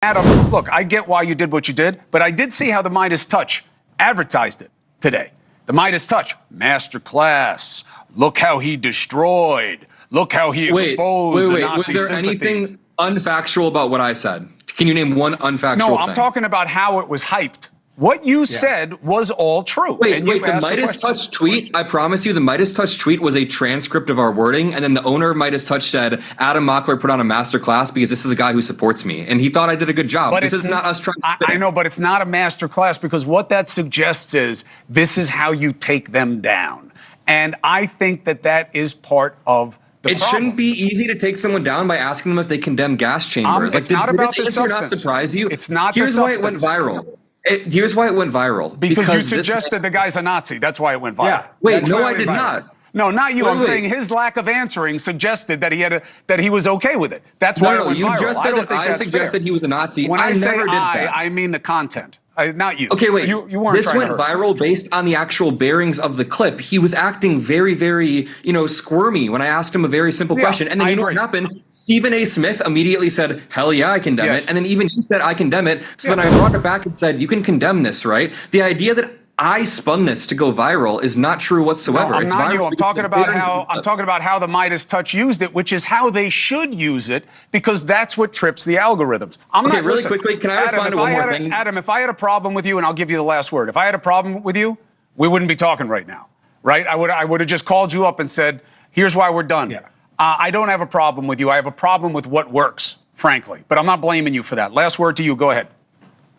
Adam, look, I get why you did what you did, but I did see how the Midas Touch advertised it today. The Midas Touch, masterclass. Look how he destroyed. Look how he exposed the Nazi Was there anything unfactual about what I said? Can you name one unfactual thing? No, I'm talking about how it was hyped. What you said was all true. Wait, the Midas Touch tweet, I promise you, the Midas Touch tweet was a transcript of our wording, and then the owner of Midas Touch said, Adam Mockler put on a masterclass because this is a guy who supports me, and he thought I did a good job. But this is not us trying to spin. I know, but it's not a masterclass because what that suggests is this is how you take them down. And I think that that is part of the problem. Shouldn't be easy to take someone down by asking them if they condemn gas chambers. It's not about the substance. Not surprise you? It's not Here's the why substance. it went viral. Here's why it went viral. Because you suggested the guy's a Nazi. That's why it went viral. Yeah. Wait, no, I did not. No, not you. I'm saying his lack of answering suggested that he was okay with it. That's why it went viral. You just said that I suggested he was a Nazi. When I never did that. I mean the content. Not you. Okay, wait. You weren't. This went viral based on the actual bearings of the clip. He was acting very, very, squirmy when I asked him a very simple question. And then you know what happened? Stephen A. Smith immediately said, "Hell yeah, I condemn it." And then even he said, "I condemn it." So then I brought it back and said, "You can condemn this, right?" The idea that I spun this to go viral is not true whatsoever. No, I'm not you. I'm talking about how the Midas Touch used it, which is how they should use it, because that's what trips the algorithms. Really quickly, can I respond to one more thing? Adam, if I had a problem with you, and I'll give you the last word. If I had a problem with you, we wouldn't be talking right now, right? I would have just called you up and said, "Here's why we're done." Yeah. I don't have a problem with you. I have a problem with what works, frankly. But I'm not blaming you for that. Last word to you. Go ahead.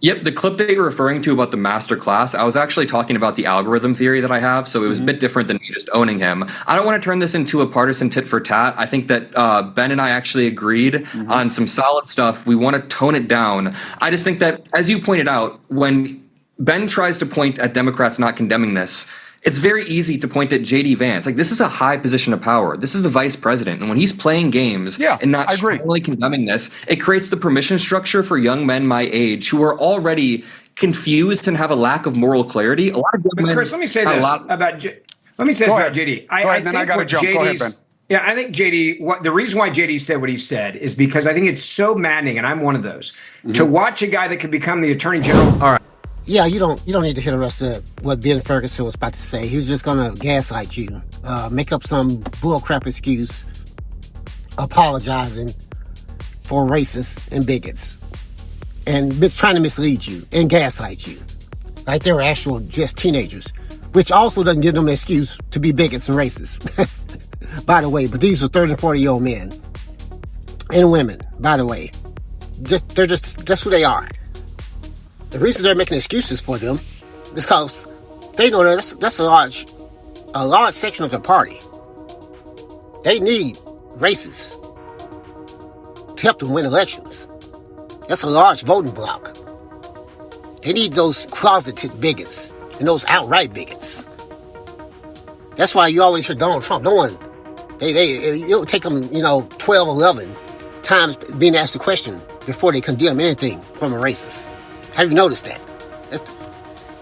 Yep, the clip that you're referring to about the master class, I was actually talking about the algorithm theory that I have, so it was a bit different than me just owning him. I don't want to turn this into a partisan tit for tat. I think that Ben and I actually agreed on some solid stuff. We want to tone it down. I just think that, as you pointed out, when Ben tries to point at Democrats not condemning this, it's very easy to point at J.D. Vance. Like, this is a high position of power. This is the vice president. And when he's playing games and not strongly condemning this, it creates the permission structure for young men my age who are already confused and have a lack of moral clarity. A lot of young men. Chris, let me say this about JD. I got to jump. Go ahead, Ben. Yeah, I think JD, the reason why JD said what he said is because I think it's so maddening, and I'm one of those, to watch a guy that could become the attorney general. All right. Yeah, you don't need to hear the rest of what Ben Ferguson was about to say. He was just gonna gaslight you, make up some bullcrap excuse, apologizing for racists and bigots, and trying to mislead you and gaslight you, like they were actual just teenagers, which also doesn't give them an excuse to be bigots and racists. By the way, but these are 30 and 40-year-old men and women. By the way, that's who they are. The reason they're making excuses for them is because they know that that's a large section of the party. They need racists to help them win elections. That's a large voting bloc. They need those closeted bigots and those outright bigots. That's why you always hear Donald Trump. It'll take them, 12, 11 times being asked the question before they condemn anything from a racist. Have you noticed that?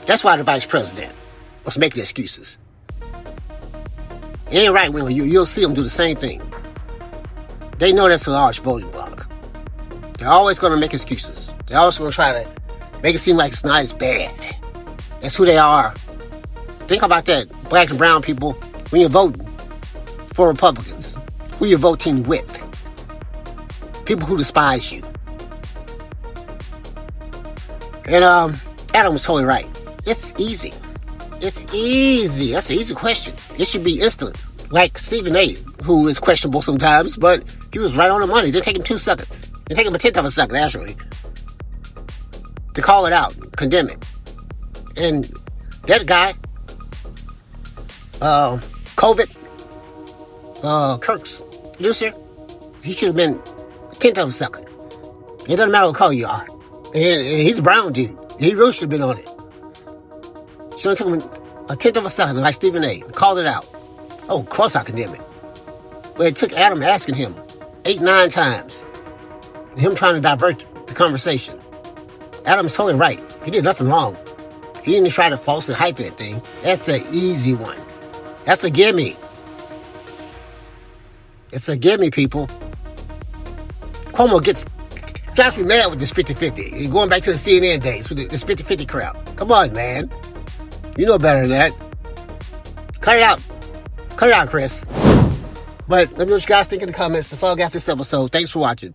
That's why the vice president was making excuses. It ain't right when you'll see them do the same thing. They know that's a large voting bloc. They're always going to make excuses. They're always going to try to make it seem like it's not as bad. That's who they are. Think about that, black and brown people, when you're voting for Republicans, who you're voting with. People who despise you. And Adam was totally right. It's easy. It's easy. That's an easy question. It should be instant. Like Stephen A., who is questionable sometimes, but he was right on the money. It didn't take him 2 seconds. It didn't take him a tenth of a second, actually, to call it out, condemn it. And that guy, Kirk's producer, he should have been a tenth of a second. It doesn't matter what color you are. And he's a brown dude. He really should have been on it. Should have took him a tenth of a second, like Stephen A. Called it out. Oh, of course I condemn it. But it took Adam asking him 8, 9 times. And him trying to divert the conversation. Adam's totally right. He did nothing wrong. He didn't try to falsely hype that thing. That's an easy one. That's a gimme. It's a gimme, people. Cuomo gets drives me mad with this 50-50. Going back to the CNN days with this 50-50 crowd. Come on, man. You know better than that. Cut it out. Cut it out, Chris. But let me know what you guys think in the comments. That's all I got for this episode. Thanks for watching.